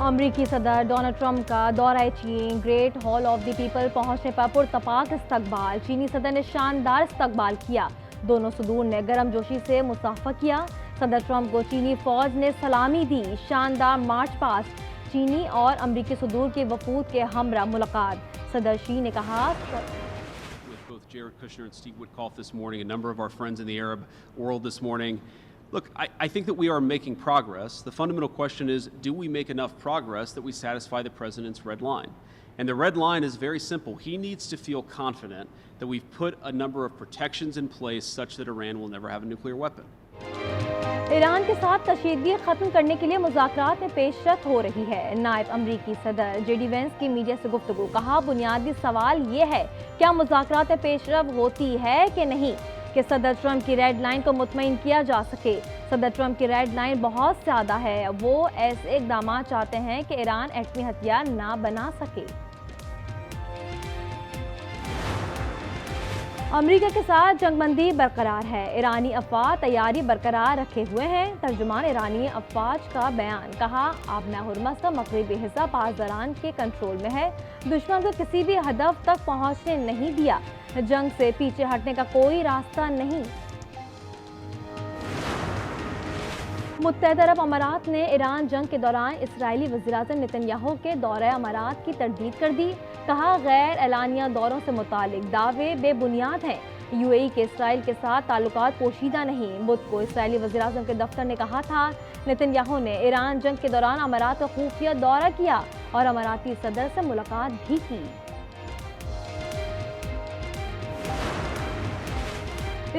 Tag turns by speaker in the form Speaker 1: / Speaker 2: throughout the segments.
Speaker 1: امریکی صدر Donald Trump کا دورہ چین great hall of the people پہنچنے پر پرتپاک استقبال. چینی صدر نے شاندار استقبال کیا. دونوں صدور نے گرم جوشی سے مصافحہ کیا. صدر ٹرمپ کو چینی فوج نے سلامی دی. شاندار مارچ پاسٹ. چینی اور امریکی صدور کے وفود کے ہمراہ ملاقات. صدر شی نے کہا
Speaker 2: Jared Kushner and Steve Witkoff this morning, a number of our friends in the Arab world this morning. Look, I think that we are making progress. The fundamental question is, do we make enough progress that we satisfy the president's red line? And the red line is very simple. He needs to feel confident that we've put a number of protections in place such that Iran will never have a nuclear weapon.
Speaker 1: Iran کے ساتھ کشیدگی ختم کرنے کے لیے مذاکرات میں پیش رفت ہو رہی ہے. نائب امریکی صدر جے ڈی وینس کی میڈیا سے گفتگو. کہا بنیادی سوال یہ ہے کیا مذاکرات میں پیش رفت ہوتی ہے کہ نہیں کہ صدر ٹرمپ کی ریڈ لائن کو مطمئن کیا جا سکے. صدر ٹرمپ کی ریڈ لائن بہت زیادہ ہے. وہ ایسے اقدامات چاہتے ہیں کہ ایران ایٹمی ہتھیار نہ بنا سکے. امریکہ کے ساتھ جنگ بندی برقرار ہے. ایرانی افواج تیاری برقرار رکھے ہوئے ہیں. ترجمان ایرانی افواج کا بیان. کہا اب ماہ ہرمز کا مغربی حصہ پاسداران کے کنٹرول میں ہے. دشمن کو کسی بھی ہدف تک پہنچنے نہیں دیا. جنگ سے پیچھے ہٹنے کا کوئی راستہ نہیں. متحدہ عرب امارات نے ایران جنگ کے دوران اسرائیلی وزیراعظم نیتن یاہو کے دورہ امارات کی تردید کر دی. کہا غیر اعلانیہ دوروں سے متعلق دعوے بے بنیاد ہیں. یو اے ای کے اسرائیل کے ساتھ تعلقات پوشیدہ نہیں. بدھ کو اسرائیلی وزیراعظم کے دفتر نے کہا تھا نیتن یاہو نے ایران جنگ کے دوران امارات کا خفیہ دورہ کیا اور اماراتی صدر سے ملاقات بھی کی.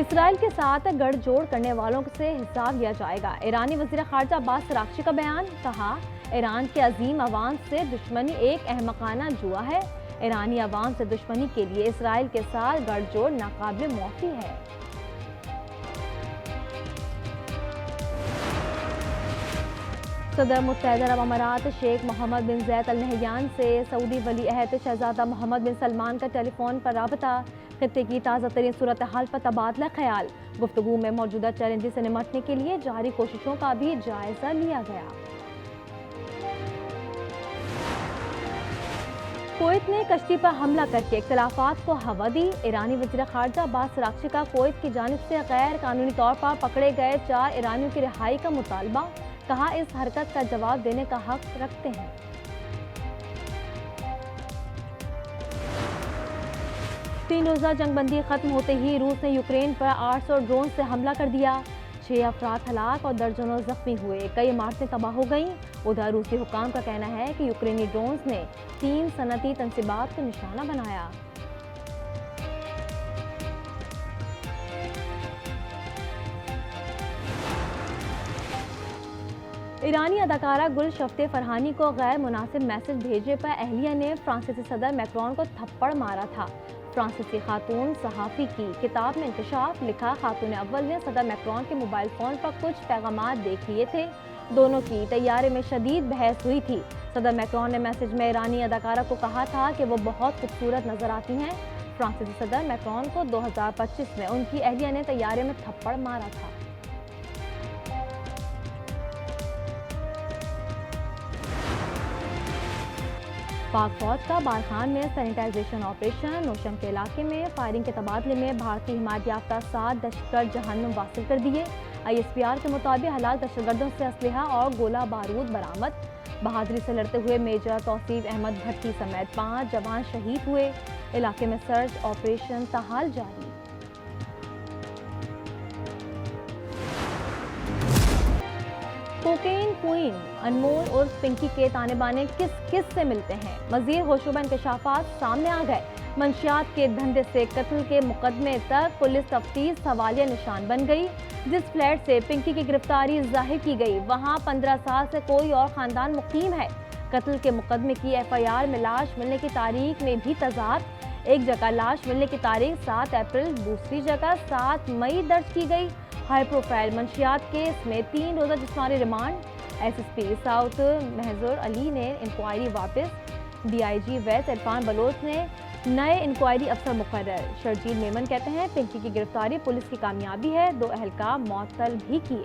Speaker 1: اسرائیل کے ساتھ گڑھ جوڑ کرنے والوں سے حساب لیا جائے گا. ایرانی وزیر خارجہ عباس اراغچی کا بیان. کہا ایران کے عظیم عوام سے دشمنی ایک احمقانہ جوا ہے. ایرانی عوام سے دشمنی کے لیے اسرائیل کے ساتھ گڑھ جوڑ ناقابل موافی ہے. صدر متحدہ عرب امارات شیخ محمد بن زید ال نہیان سے سعودی ولی عہد شہزادہ محمد بن سلمان کا ٹیلی فون پر رابطہ. خطے کی تازہ ترین صورتحال پر تبادلہ خیال. گفتگو میں موجودہ چیلنجز سے نمٹنے کے لیے جاری کوششوں کا بھی جائزہ لیا گیا. کویت نے کشتی پر حملہ کر کے اختلافات کو ہوا دی. ایرانی وزیر خارجہ عباس اراغچی کا کویت کی جانب سے غیر قانونی طور پر پکڑے گئے 4 ایرانیوں کی رہائی کا مطالبہ. کہا اس حرکت کا جواب دینے کا حق رکھتے ہیں. تین روزہ جنگ بندی ختم ہوتے ہی روس نے یوکرین پر 800 ڈرون سے حملہ کر دیا. 6 افراد ہلاک اور درجنوں زخمی ہوئے. کئی عمارتیں تباہ ہو گئیں. ادھر روسی حکام کا کہنا ہے کہ یوکرینی ڈرونز نے 3 صنعتی تنصیبات کو نشانہ بنایا. ایرانی اداکارہ گل شفتے فرحانی کو غیر مناسب میسج بھیجنے پر اہلیہ نے فرانسیسی صدر میکرون کو تھپڑ مارا تھا. فرانسیسی خاتون صحافی کی کتاب میں انکشاف. لکھا خاتون اول نے صدر میکرون کے موبائل فون پر کچھ پیغامات دیکھ لیے تھے. دونوں کی طیارے میں شدید بحث ہوئی تھی. صدر میکرون نے میسج میں ایرانی اداکارہ کو کہا تھا کہ وہ بہت خوبصورت نظر آتی ہیں. فرانسیسی صدر میکرون کو 2025 میں ان کی اہلیہ نے طیارے میں تھپڑ مارا تھا. پاک فوج کا بارخان میں سینیٹائزیشن آپریشن. نوشم کے علاقے میں فائرنگ کے تبادلے میں بھارتی حمایت یافتہ 7 دہشتگرد جہنم واصل کر دیے. آئی ایس پی آر کے مطابق ہلاک دہشتگردوں سے اسلحہ اور گولہ بارود برآمد. بہادری سے لڑتے ہوئے میجر توصیف احمد بھٹی سمیت 5 جوان شہید ہوئے. علاقے میں سرچ آپریشن تاحال جاری. کوکین کوئین انمول اور پنکی کے تانے بانے کس سے ملتے ہیں؟ مزید ہوشربہ انکشافات سامنے آ گئے. منشیات کے دھندے سے قتل کے مقدمے تک پولیس تفتیش سوالیہ نشان بن گئی. جس فلیٹ سے پنکی کی گرفتاری ظاہر کی گئی وہاں 15 سال سے کوئی اور خاندان مقیم ہے. قتل کے مقدمے کی ایف آئی آر میں لاش ملنے کی تاریخ میں بھی تضاد. ایک جگہ لاش ملنے کی تاریخ 7 اپریل، دوسری جگہ 7 مئی درج کی گئی. ہائی پروفائل منشیات کیس میں 3 روزہ جسمانی remand. S S P south Mahzar Ali نے انکوائری واپس. ڈی آئی جی ویس عرفان بلوچ نے نئے انکوائری افسر مقرر. شرجیل میمن کہتے ہیں پنکی کی گرفتاری پولیس کی کامیابی ہے. 2 اہلکار معطل بھی کیے.